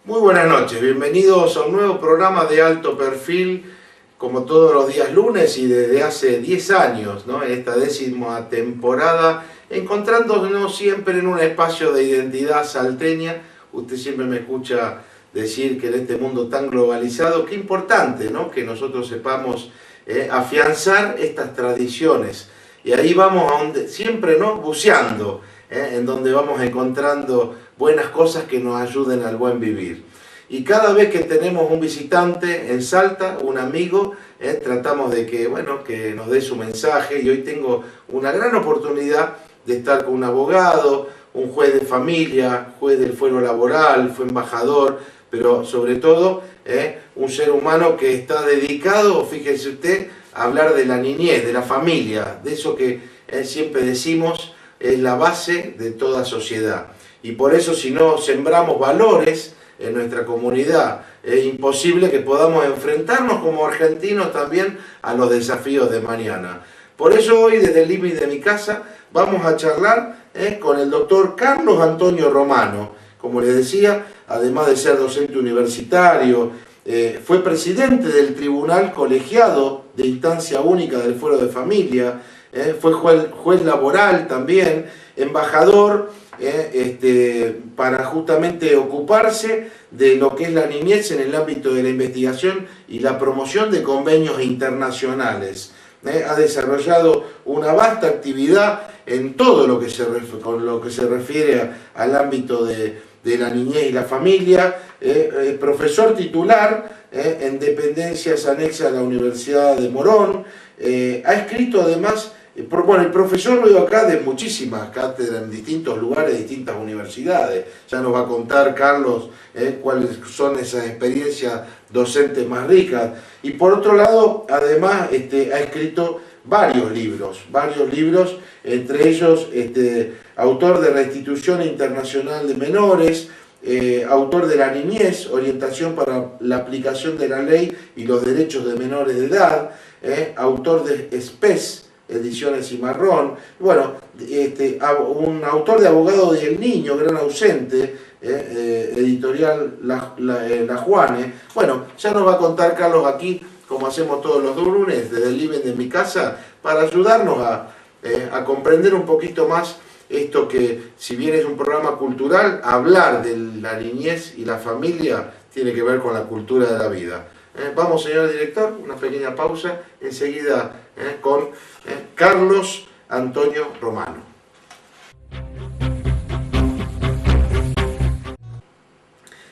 Muy buenas noches, bienvenidos a un nuevo programa de alto perfil, como todos los días lunes y desde hace 10 años, ¿no? En esta 10ª temporada, encontrándonos siempre en un espacio de identidad salteña. Usted siempre me escucha decir que en este mundo tan globalizado, qué importante, ¿no? Que nosotros sepamos afianzar estas tradiciones. Y ahí vamos siempre, ¿no? Buceando, en donde vamos encontrando buenas cosas que nos ayuden al buen vivir. Y cada vez que tenemos un visitante en Salta, un amigo, tratamos de que, bueno, que nos dé su mensaje. Y hoy tengo una gran oportunidad de estar con un abogado, un juez de familia, juez del fuero laboral, fue embajador, pero sobre todo un ser humano que está dedicado, fíjese usted, a hablar de la niñez, de la familia, de eso que siempre decimos es la base de toda sociedad. Y por eso, si no sembramos valores en nuestra comunidad, es imposible que podamos enfrentarnos como argentinos también a los desafíos de mañana. Por eso hoy, desde el living de mi casa, vamos a charlar con el doctor Carlos Antonio Romano. Como les decía, además de ser docente universitario, fue presidente del Tribunal Colegiado de Instancia Única del Fuero de Familia, fue juez laboral también, embajador, para justamente ocuparse de lo que es la niñez en el ámbito de la investigación y la promoción de convenios internacionales. Ha desarrollado una vasta actividad en todo lo que se refiere al ámbito de la niñez y la familia, profesor titular en dependencias anexas a la Universidad de Morón, ha escrito además. Bueno, el profesor lo veo acá de muchísimas cátedras en distintos lugares, distintas universidades. Ya nos va a contar Carlos cuáles son esas experiencias docentes más ricas. Y por otro lado, además, ha escrito varios libros, entre ellos autor de Restitución Internacional de Menores, autor de La Niñez, Orientación para la Aplicación de la Ley y los Derechos de Menores de Edad, autor de SPES, Ediciones Cimarrón, bueno, un autor de Abogado del Niño, gran ausente, editorial La Juane. Bueno, ya nos va a contar Carlos aquí, como hacemos todos los lunes, desde el living de mi casa, para ayudarnos a comprender un poquito más esto que, si bien es un programa cultural, hablar de la niñez y la familia tiene que ver con la cultura de la vida. Vamos, señor director, una pequeña pausa, enseguida con Carlos Antonio Romano.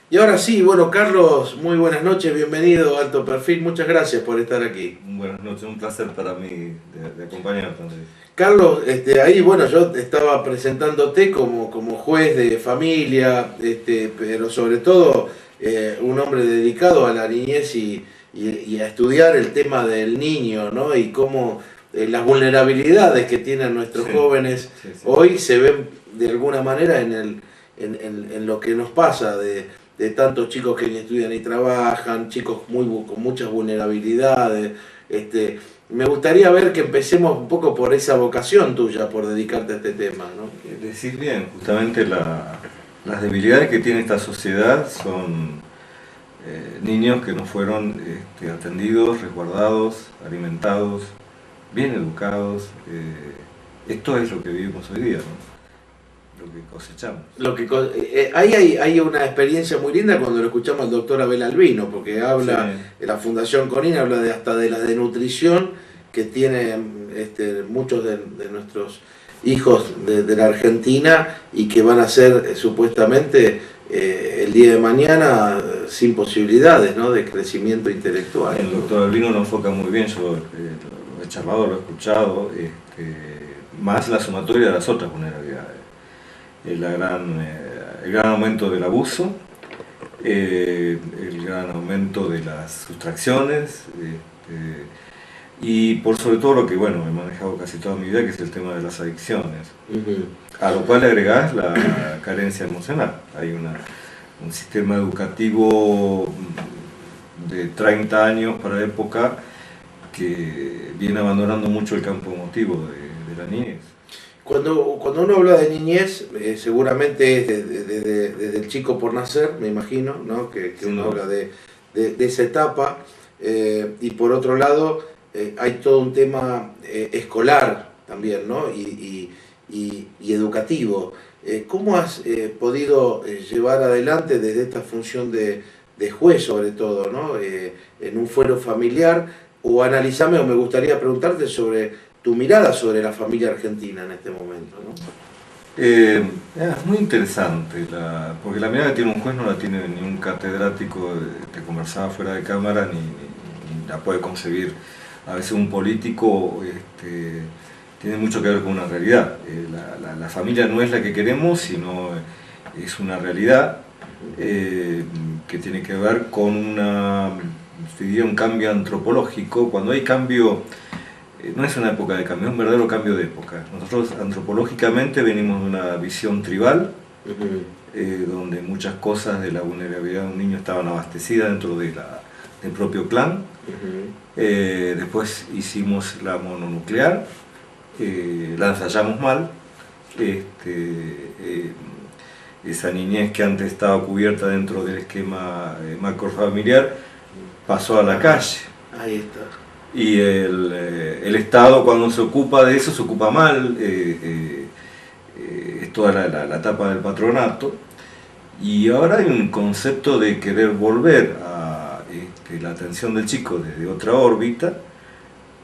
Y ahora sí, bueno, Carlos, muy buenas noches, bienvenido a Alto Perfil, muchas gracias por estar aquí. Buenas noches, un placer para mí de acompañarte. Carlos, ahí, bueno, yo estaba presentándote como juez de familia, pero sobre todo un hombre dedicado a la niñez y a estudiar el tema del niño, ¿no? Y cómo las vulnerabilidades que tienen nuestros jóvenes hoy se ven de alguna manera en lo que nos pasa de tantos chicos que ni estudian ni trabajan, chicos con muchas vulnerabilidades. Me gustaría ver que empecemos un poco por esa vocación tuya, por dedicarte a este tema, ¿no? Decís bien, justamente las debilidades que tiene esta sociedad son niños que no fueron atendidos, resguardados, alimentados, bien educados. Esto es lo que vivimos hoy día, ¿no? Lo que cosechamos. Ahí hay una experiencia muy linda cuando lo escuchamos al doctor Abel Albino, porque habla de la Fundación Conina, habla hasta de la desnutrición que tienen muchos de nuestros hijos de la Argentina y que van a ser supuestamente el día de mañana sin posibilidades, ¿no?, de crecimiento intelectual. El doctor Albino lo enfoca muy bien, yo lo he charlado, lo he escuchado, más la sumatoria de las otras vulnerabilidades. El gran aumento del abuso, el gran aumento de las sustracciones, y por sobre todo lo que, bueno, he manejado casi toda mi vida, que es el tema de las adicciones. A lo cual le agregás la carencia emocional. Hay un sistema educativo de 30 años para la época que viene abandonando mucho el campo emotivo de la niñez. Cuando uno habla de niñez, seguramente es desde el chico por nacer, me imagino, ¿no? Que uno habla de esa etapa. Y por otro lado, hay todo un tema escolar también, ¿no? Y educativo. ¿Cómo has podido llevar adelante desde esta función de juez, sobre todo, ¿no? En un fuero familiar? O analizame, o me gustaría preguntarte sobre tu mirada sobre la familia argentina en este momento, ¿no? Es muy interesante, porque la mirada que tiene un juez no la tiene ni un catedrático que conversaba fuera de cámara, ni la puede concebir. A veces un político tiene mucho que ver con una realidad. La familia no es la que queremos, sino es una realidad que tiene que ver con un cambio antropológico. Cuando hay cambio, no es una época de cambio, es un verdadero cambio de época. Nosotros antropológicamente venimos de una visión tribal, donde muchas cosas de la vulnerabilidad de un niño estaban abastecidas dentro del propio clan. Después hicimos la mononuclear, la ensayamos mal. Esa niñez que antes estaba cubierta dentro del esquema macrofamiliar pasó a la calle. Ahí está. Y el Estado, cuando se ocupa de eso, se ocupa mal. Es toda la etapa del patronato. Y ahora hay un concepto de querer volver a la atención del chico desde otra órbita,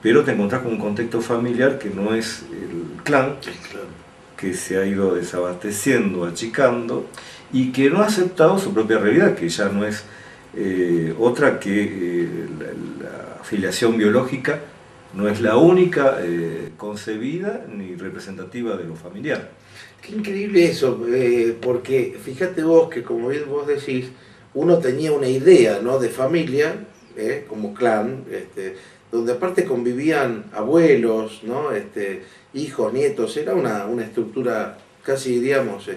pero te encontrás con un contexto familiar que no es el clan, que se ha ido desabasteciendo, achicando, y que no ha aceptado su propia realidad, que ya no es otra que la filiación biológica no es la única concebida ni representativa de lo familiar. Qué increíble eso, porque fíjate vos que, como bien vos decís, uno tenía una idea, ¿no?, de familia, como clan, donde aparte convivían abuelos, ¿no?, hijos, nietos. Era una estructura casi, diríamos,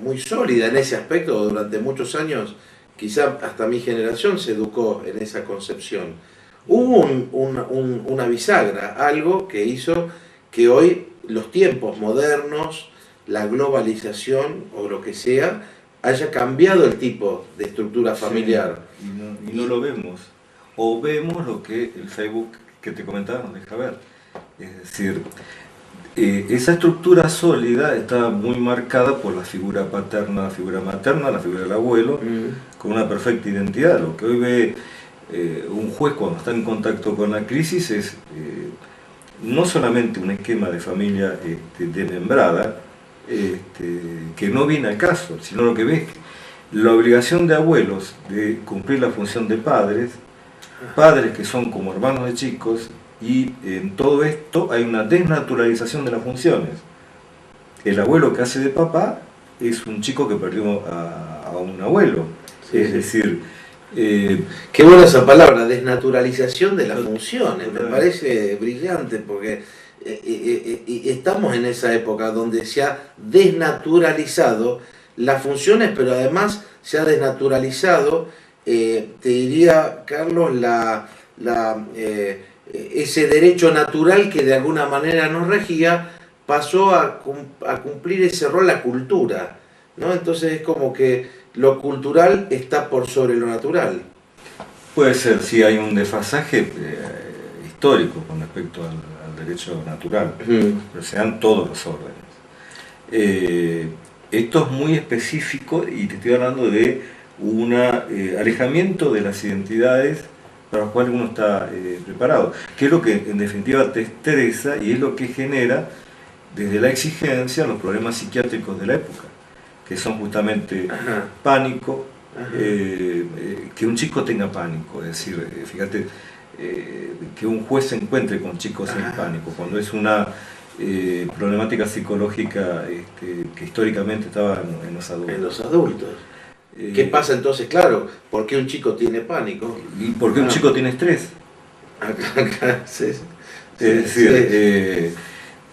muy sólida en ese aspecto. Durante muchos años, quizá hasta mi generación se educó en esa concepción. Hubo una bisagra, algo que hizo que hoy los tiempos modernos, la globalización o lo que sea, haya cambiado el tipo de estructura familiar. Sí, y no lo vemos. O vemos lo que el Facebook que te comentaba nos deja ver. Es decir, esa estructura sólida está muy marcada por la figura paterna, la figura materna, la figura del abuelo, con una perfecta identidad. Lo que hoy ve un juez cuando está en contacto con la crisis es no solamente un esquema de familia desmembrada, que no viene al caso, sino lo que ve es la obligación de abuelos de cumplir la función de padres que son como hermanos de chicos, y en todo esto hay una desnaturalización de las funciones. El abuelo que hace de papá es un chico que perdió a un abuelo. Sí, es decir, qué buena esa palabra, desnaturalización de las funciones. Me parece brillante, porque estamos en esa época donde se ha desnaturalizado las funciones, pero además se ha desnaturalizado, te diría, Carlos, ese derecho natural que de alguna manera nos regía, pasó a cumplir ese rol la cultura, ¿no? Entonces es como que lo cultural está por sobre lo natural. Puede ser, sí, hay un desfasaje histórico con respecto al derecho natural, pero se dan todos los órdenes. Esto es muy específico y te estoy hablando de un alejamiento de las identidades para las cuales uno está preparado, que es lo que en definitiva te estresa y es lo que genera desde la exigencia los problemas psiquiátricos de la época, que son justamente pánico, que un chico tenga pánico, es decir, fíjate, que un juez se encuentre con chicos en pánico, cuando es una problemática psicológica que históricamente estaba en los adultos. En los adultos. ¿Qué pasa entonces? Claro, ¿por qué un chico tiene pánico? ¿Y por qué un chico tiene estrés? Sí, es decir,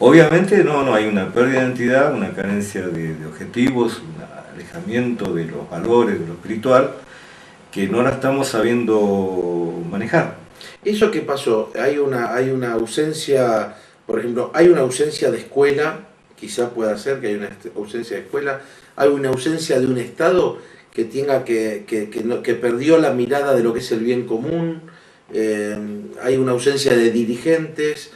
obviamente no hay una pérdida de identidad, una carencia de objetivos, un alejamiento de los valores, de lo espiritual, que no la estamos sabiendo manejar. ¿Eso qué pasó? Hay una ausencia, por ejemplo, hay una ausencia de escuela quizá pueda ser que hay una ausencia de escuela, hay una ausencia de un Estado que tenga que perdió la mirada de lo que es el bien común, hay una ausencia de dirigentes,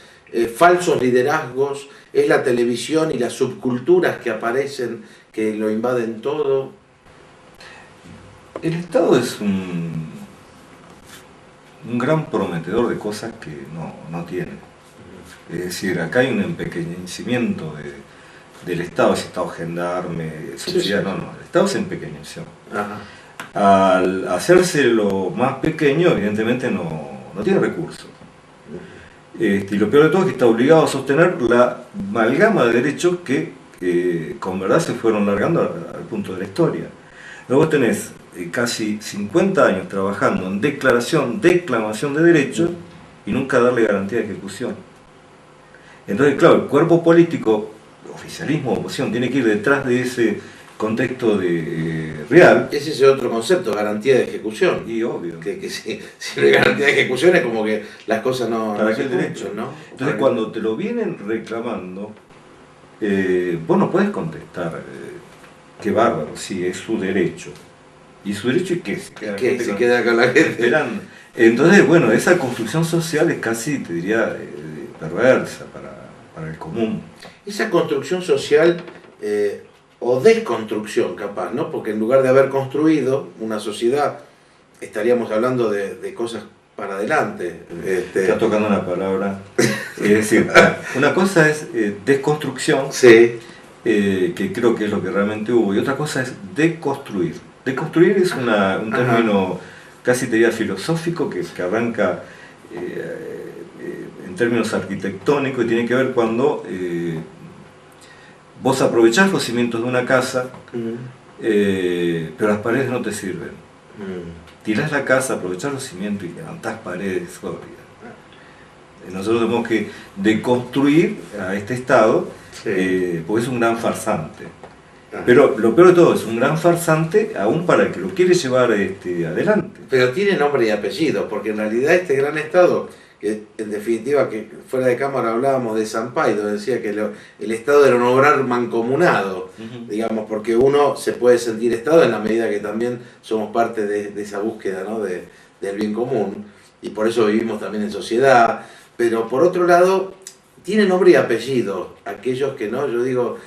falsos liderazgos, es la televisión y las subculturas que aparecen, que lo invaden todo. El Estado es un gran prometedor de cosas que no tiene. Es decir, acá hay un empequeñecimiento del Estado, ese Estado gendarme, subsidiario, no, el Estado se empequeñeció. Al hacerse lo más pequeño, evidentemente no tiene recursos. Y lo peor de todo es que está obligado a sostener la amalgama de derechos que con verdad se fueron largando al punto de la historia. Luego tenés casi 50 años trabajando en declamación de derechos y nunca darle garantía de ejecución. Entonces, claro, el cuerpo político, oficialismo, oposición, tiene que ir detrás de ese contexto real. Ese es otro concepto, garantía de ejecución. Y obvio. Que si no hay garantía de ejecución es como que las cosas no se cumplen, ¿no? Entonces, cuando te lo vienen reclamando, vos no podés contestar, qué bárbaro, sí, es su derecho. ¿Y su derecho es qué? Se queda con la gente esperando. Entonces, bueno, esa construcción social es casi, te diría, perversa para el común. Esa construcción social o desconstrucción capaz, ¿no? Porque en lugar de haber construido una sociedad, estaríamos hablando de cosas para adelante. Está tocando una palabra. Es decir, una cosa es desconstrucción, sí, que creo que es lo que realmente hubo, y otra cosa es deconstruir. Deconstruir es un término casi te diría filosófico que arranca en términos arquitectónicos y tiene que ver cuando vos aprovechás los cimientos de una casa, pero las paredes no te sirven. Tirás la casa, aprovechás los cimientos y levantás paredes sólidas. Nosotros tenemos que deconstruir a este Estado, porque es un gran farsante. Pero lo peor de todo, es un gran farsante aún para el que lo quiere llevar adelante. Pero tiene nombre y apellido, porque en realidad este gran Estado, que en definitiva, que fuera de cámara hablábamos de Sampaio, decía que el Estado era un obrar mancomunado, digamos, porque uno se puede sentir Estado en la medida que también somos parte de esa búsqueda, ¿no? del bien común, y por eso vivimos también en sociedad. Pero por otro lado, tiene nombre y apellido aquellos que no, yo digo,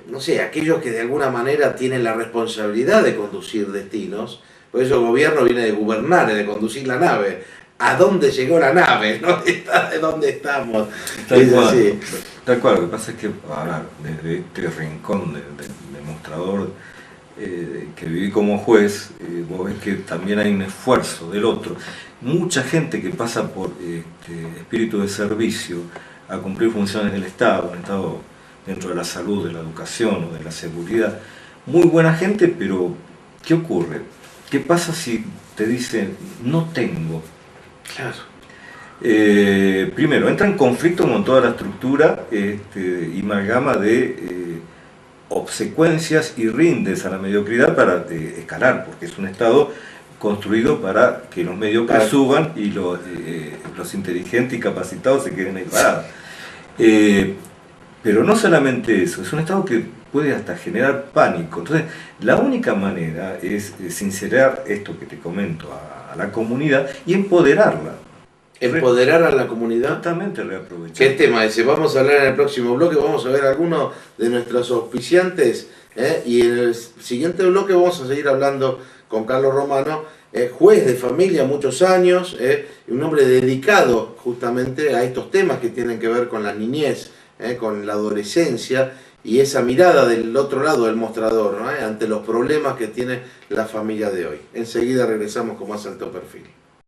no sé, aquellos que de alguna manera tienen la responsabilidad de conducir destinos. Por eso el gobierno viene de gobernar, de conducir la nave. ¿A dónde llegó la nave? ¿No? ¿De dónde estamos? Tal cual, lo que pasa es que ahora, desde este rincón del mostrador que viví como juez, vos ves que también hay un esfuerzo del otro. Mucha gente que pasa por espíritu de servicio a cumplir funciones del Estado, un Estado dentro de la salud, de la educación o de la seguridad. Muy buena gente, pero ¿qué ocurre? ¿Qué pasa si te dicen no tengo? Claro. Primero, entra en conflicto con toda la estructura y amalgama de obsecuencias y rindes a la mediocridad para escalar, porque es un Estado construido para que los mediocres suban y los inteligentes y capacitados se queden ahí parados. Pero no solamente eso, es un Estado que puede hasta generar pánico. Entonces, la única manera es sincerar esto que te comento a la comunidad y empoderarla. Empoderar a la comunidad. Totalmente reaprovechar. ¿Qué tema ese? Vamos a hablar en el próximo bloque, vamos a ver algunos de nuestros auspiciantes, y en el siguiente bloque vamos a seguir hablando con Carlos Romano, juez de familia muchos años, un hombre dedicado justamente a estos temas que tienen que ver con la niñez, con la adolescencia y esa mirada del otro lado del mostrador, ¿no? Ante los problemas que tiene la familia de hoy. Enseguida regresamos con más Alto Perfil.